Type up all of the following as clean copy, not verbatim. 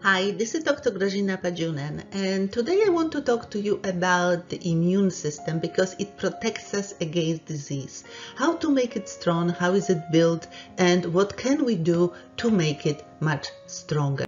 Hi, this is Dr. Grażyna Padziunen, and today I want to talk to you about the immune system because it protects us against disease. How to make it strong, how is it built, and what can we do to make it much stronger.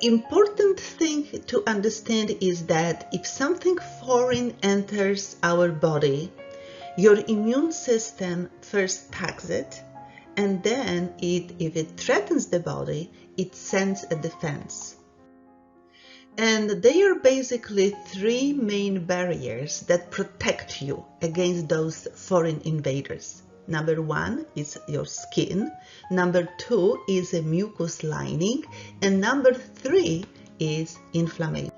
Important thing to understand is that if something foreign enters our body, your immune system first tags it, and then if it threatens the body, it sends a defense. And there are basically three main barriers that protect you against those foreign invaders. Number one is your skin, number two is a mucous lining, and number three is inflammation.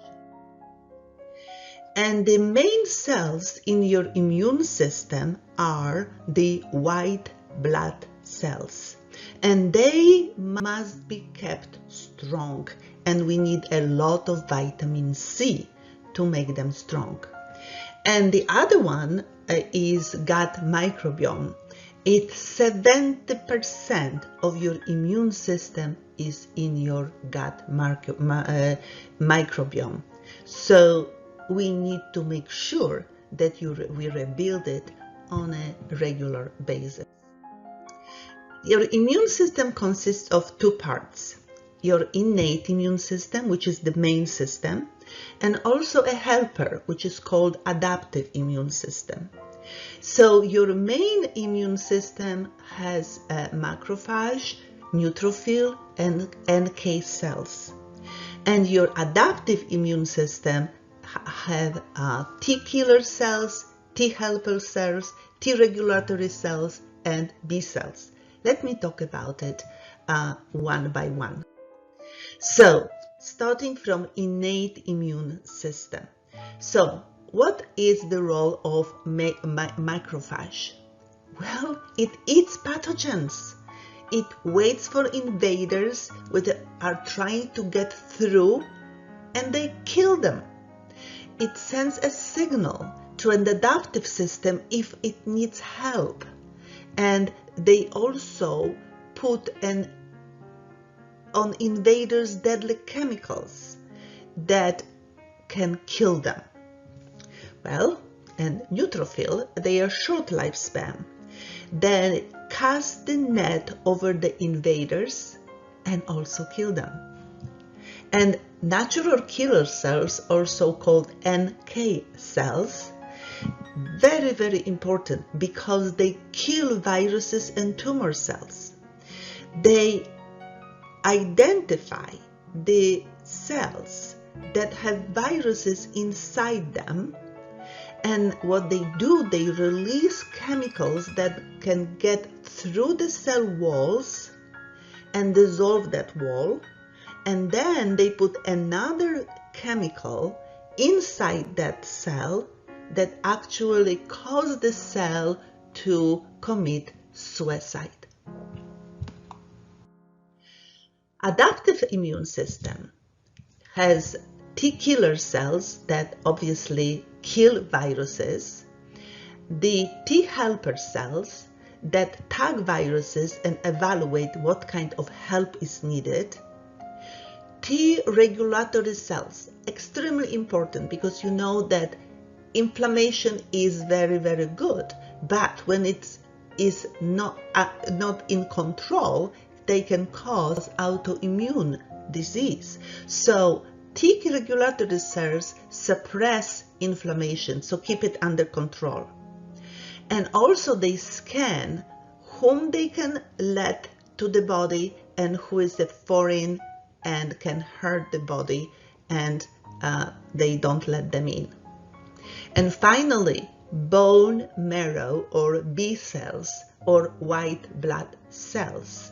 And the main cells in your immune system are the white blood cells, and they must be kept strong, and we need a lot of vitamin C to make them strong. And the other one is gut microbiome. It's 70% of your immune system is in your gut microbiome. So we need to make sure that we rebuild it on a regular basis. Your immune system consists of two parts: your innate immune system, which is the main system, and also a helper, which is called adaptive immune system. So your main immune system has a macrophage, neutrophil, and NK cells. And your adaptive immune system have T killer cells, T helper cells, T regulatory cells, and B cells. Let me talk about it one by one. So, starting from innate immune system. So, what is the role of macrophage? Well, it eats pathogens. It waits for invaders which are trying to get through, and they kill them. It sends a signal to an adaptive system if it needs help. And they also put on invaders deadly chemicals that can kill them. Well, and neutrophil, they are short lifespan. They cast the net over the invaders and also kill them. And natural killer cells, also called NK cells, very, very important because they kill viruses and tumor cells. They identify the cells that have viruses inside them, and what they do, they release chemicals that can get through the cell walls and dissolve that wall, and then they put another chemical inside that cell that actually cause the cell to commit suicide. Adaptive immune system has T killer cells that obviously kill viruses, the T helper cells that tag viruses and evaluate what kind of help is needed, T regulatory cells, extremely important because you know that inflammation is very, very good, but when it is not in control, they can cause autoimmune disease. So T regulatory cells suppress inflammation, so keep it under control. And also they scan whom they can let to the body and who is a foreign and can hurt the body, and they don't let them in. And finally, bone marrow or B cells or white blood cells.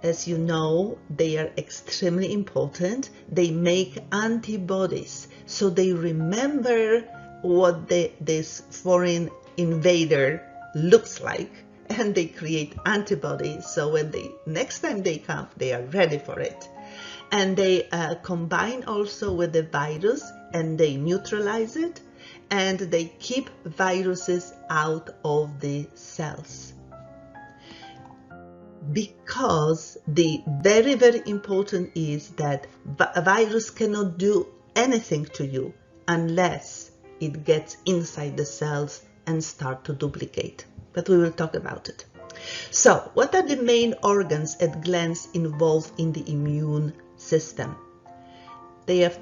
As you know, they are extremely important. They make antibodies, so they remember what this foreign invader looks like, and they create antibodies, so when next time they come, they are ready for it. And they combine also with the virus, and they neutralize it, and they keep viruses out of the cells. because the very, very important is that a virus cannot do anything to you unless it gets inside the cells and start to duplicate. But we will talk about it. So, what are the main organs and glands involved in the immune system? They have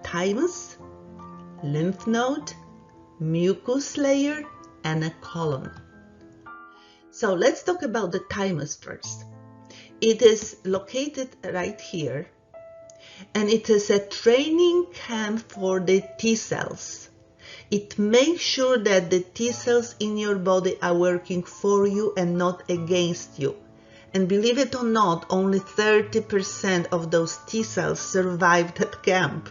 thymus, lymph node, mucus layer, and a colon. So let's talk about the thymus first. It is located right here, and it is a training camp for the T cells. It makes sure that the T cells in your body are working for you and not against you. And believe it or not, only 30% of those T cells survived at camp.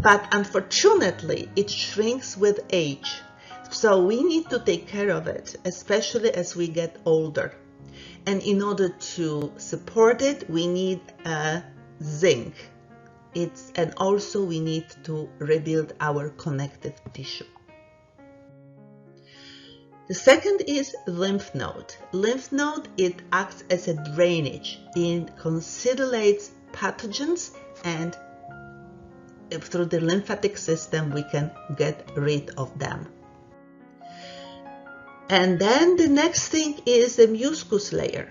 But unfortunately, it shrinks with age. So we need to take care of it, especially as we get older. And in order to support it, we need zinc. And also we need to rebuild our connective tissue. The second is lymph node. Lymph node, it acts as a drainage. It concentrates pathogens, and through the lymphatic system we can get rid of them. And then the next thing is the mucus layer.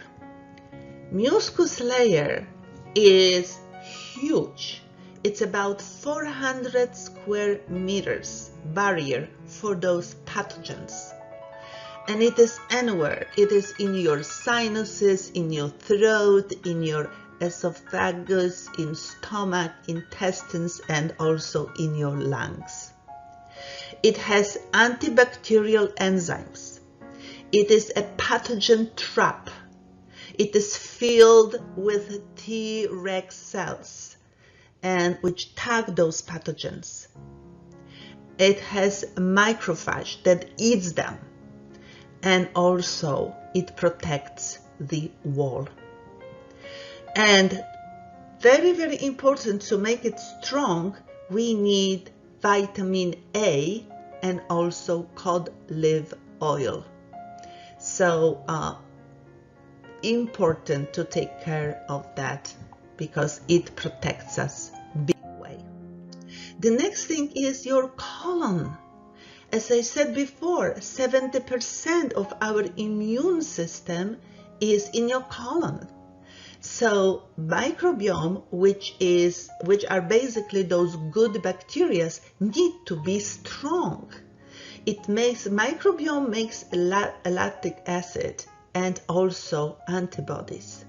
Mucus layer is huge. It's about 400 square meters barrier for those pathogens. And it is anywhere. It is in your sinuses, in your throat, in your esophagus, in stomach, intestines, and also in your lungs. It has antibacterial enzymes. It is a pathogen trap. It is filled with T-Rex cells, and which tag those pathogens. It has a macrophage that eats them, and also it protects the wall. And very, very important, to make it strong, we need vitamin A and also cod liver oil. So important to take care of that because it protects us big way. The next thing is your colon. As I said before, 70% of our immune system is in your colon. So microbiome, which are basically those good bacteria, need to be strong. Microbiome makes lactic acid and also antibodies.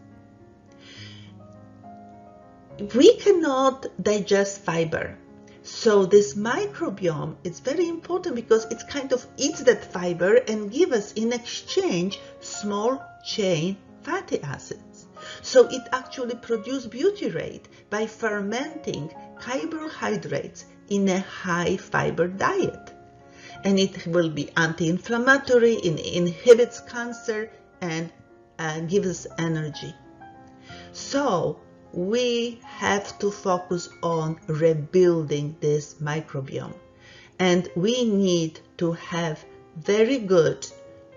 We cannot digest fiber. So this microbiome is very important because it kind of eats that fiber and gives us in exchange small chain fatty acids. So it actually produces butyrate by fermenting carbohydrates in a high fiber diet. And it will be anti-inflammatory, it inhibits cancer, and gives us energy. So we have to focus on rebuilding this microbiome. And we need to have very good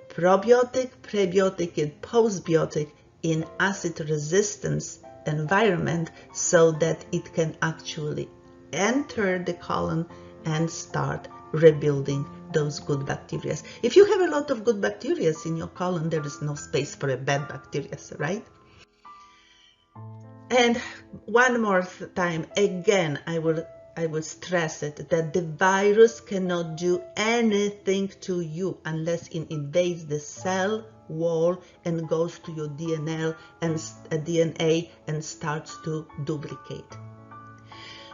probiotic, prebiotic, and postbiotic in acid resistance environment so that it can actually enter the colon and start rebuilding those good bacteria. If you have a lot of good bacteria in your colon, there is no space for a bad bacteria, right? And one more time, again, I will stress it, that the virus cannot do anything to you unless it invades the cell wall and goes to your DNA and starts to duplicate.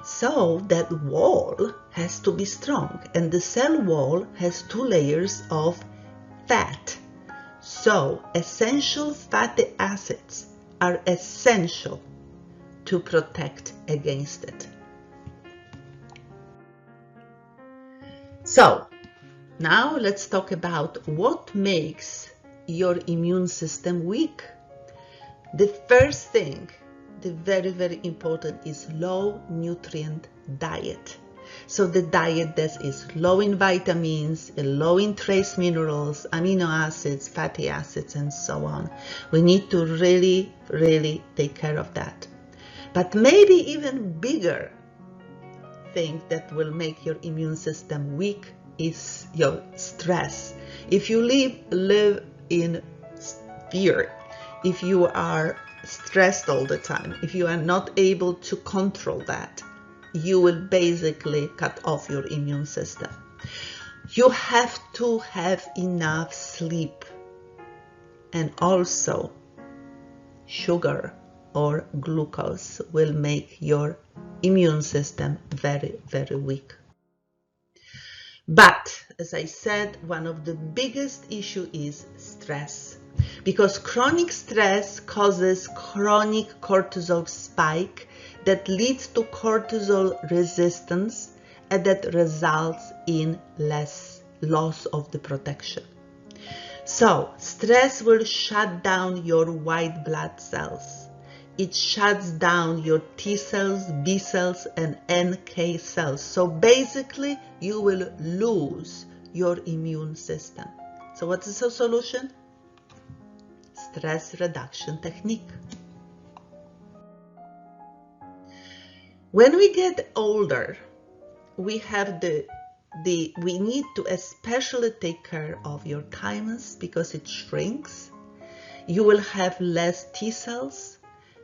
So that wall has to be strong, and the cell wall has 2 layers of fat. So essential fatty acids are essential to protect against it. So now let's talk about what makes your immune system weak. The first thing, the very, very important, is low nutrient diet. So the diet that is low in vitamins, low in trace minerals, amino acids, fatty acids, and so on. We need to really, really take care of that. But maybe even bigger thing that will make your immune system weak is your stress. If you live in fear, if you are stressed all the time, if you are not able to control that, you will basically cut off your immune system. You have to have enough sleep, and also sugar or glucose will make your immune system very, very weak. But as I said, one of the biggest issue is stress, because chronic stress causes chronic cortisol spike that leads to cortisol resistance and that results in less loss of the protection. So stress will shut down your white blood cells. It shuts down your T cells, B cells, and NK cells. So basically, you will lose your immune system. So what is the solution? Stress reduction technique. When we get older, we have we need to especially take care of your thymus because it shrinks. You will have less T cells.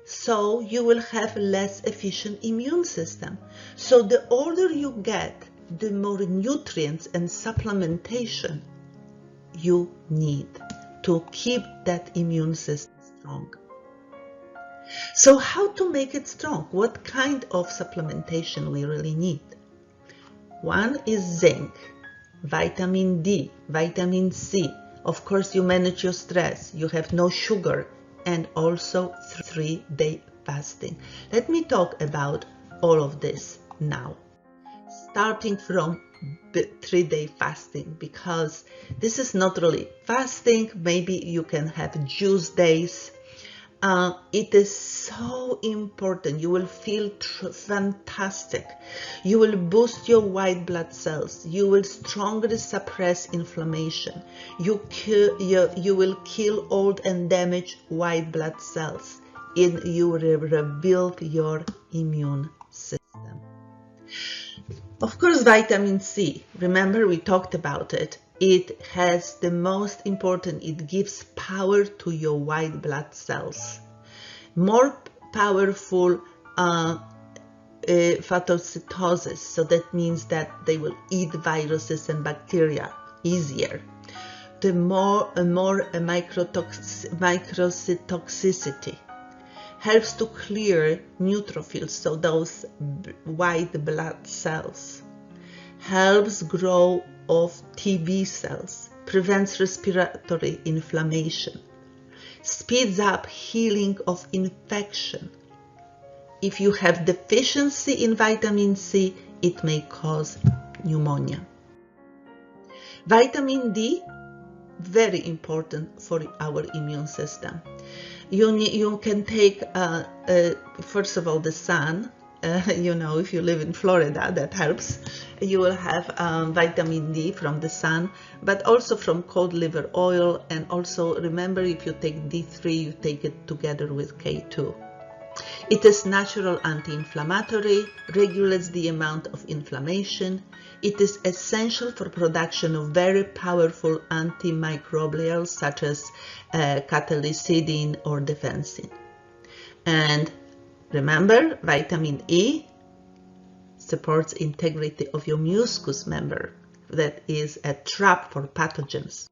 So you will have less efficient immune system. So the older you get, the more nutrients and supplementation you need to keep that immune system strong. So how to make it strong? What kind of supplementation we really need? One is zinc, vitamin D, vitamin C. Of course, you manage your stress. You have no sugar. And also 3-day fasting. Let me talk about all of this now. Starting from 3-day fasting, because this is not really fasting. Maybe you can have juice days. It is so important. You will feel fantastic. You will boost your white blood cells. You will strongly suppress inflammation. You will kill old and damaged white blood cells. And you will rebuild your immune system. Of course, vitamin C. Remember, we talked about it. It has the most important, it gives power to your white blood cells. More powerful phagocytosis, so that means that they will eat viruses and bacteria easier. The more microcytoxicity helps to clear neutrophils, so those white blood cells. Helps grow of TB cells, prevents respiratory inflammation, speeds up healing of infection. If you have deficiency in vitamin C, it may cause pneumonia. Vitamin D, very important for our immune system. You can take, first of all, the sun. If you live in Florida, that helps. You will have vitamin D from the sun, but also from cod liver oil. And also remember, if you take D3, you take it together with K2. It is natural anti-inflammatory, regulates the amount of inflammation. It is essential for production of very powerful antimicrobials such as cathelicidin or defensin. And remember, vitamin E supports integrity of your mucous membrane. That is a trap for pathogens.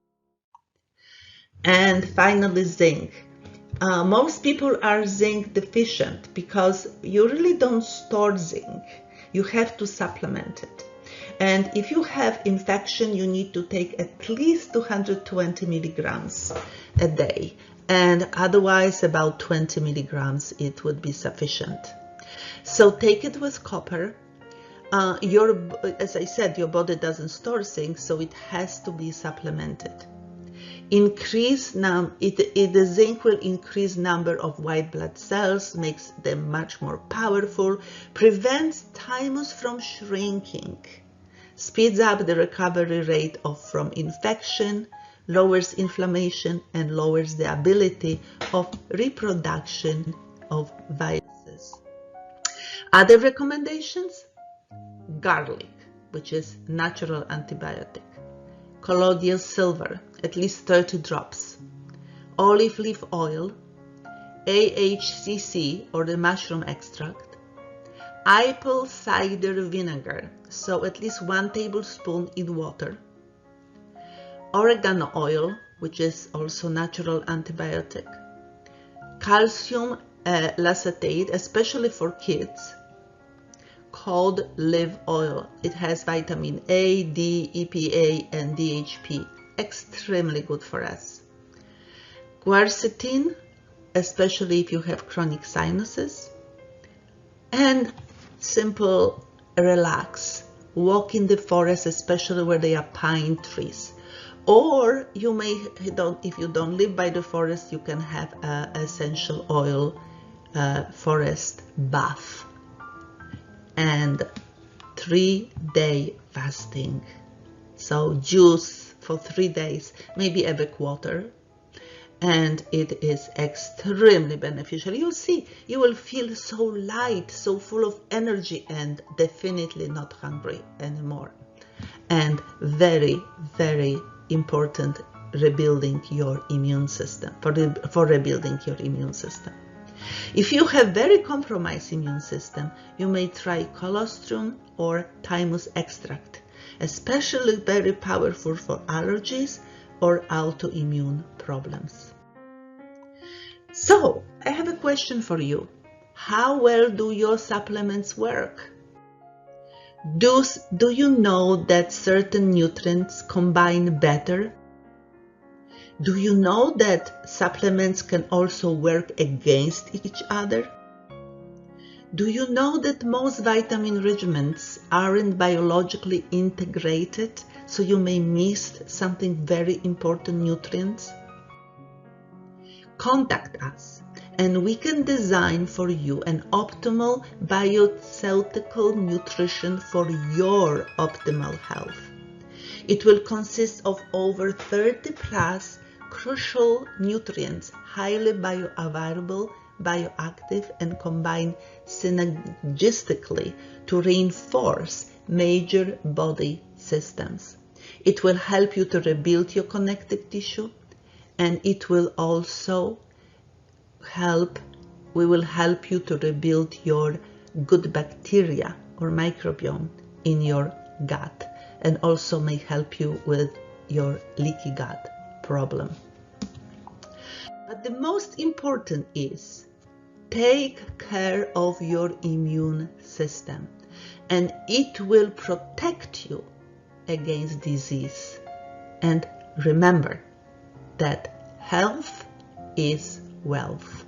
And finally, zinc. Most people are zinc deficient because you really don't store zinc. You have to supplement it. And if you have infection, you need to take at least 220 milligrams a day. And otherwise, about 20 milligrams, it would be sufficient. So take it with copper. As I said, your body doesn't store zinc, so it has to be supplemented. The zinc will increase number of white blood cells, makes them much more powerful, prevents thymus from shrinking, speeds up the recovery rate from infection, lowers inflammation, and lowers the ability of reproduction of viruses. Other recommendations: garlic, which is natural antibiotic, colloidal silver, at least 30 drops, olive leaf oil, AHCC or the mushroom extract, apple cider vinegar, so at least 1 tablespoon in water, oregano oil, which is also natural antibiotic, calcium lacetate, especially for kids, cod liver oil. It has vitamin A, D, EPA, and DHP. Extremely good for us. Quercetin, especially if you have chronic sinuses. And simple relax. Walk in the forest, especially where there are pine trees. Or you may, if you don't live by the forest, you can have essential oil forest bath. And 3-day fasting. So juice for 3 days, maybe avec water. And it is extremely beneficial. You'll see, you will feel so light, so full of energy, and definitely not hungry anymore. And very, very important, rebuilding your immune system, for rebuilding your immune system. If you have very compromised immune system, you may try colostrum or thymus extract, especially very powerful for allergies or autoimmune problems. So, I have a question for you. How well do your supplements work? Do you know that certain nutrients combine better? Do you know that supplements can also work against each other? Do you know that most vitamin regimens aren't biologically integrated, so you may miss something very important nutrients? Contact us and we can design for you an optimal bioceutical nutrition for your optimal health. It will consist of over 30 plus crucial nutrients, highly bioavailable, bioactive, and combined synergistically to reinforce major body systems. It will help you to rebuild your connective tissue, and it will also help you to rebuild your good bacteria or microbiome in your gut, and also may help you with your leaky gut problem. But the most important is take care of your immune system, and it will protect you against disease. And remember that health is wealth.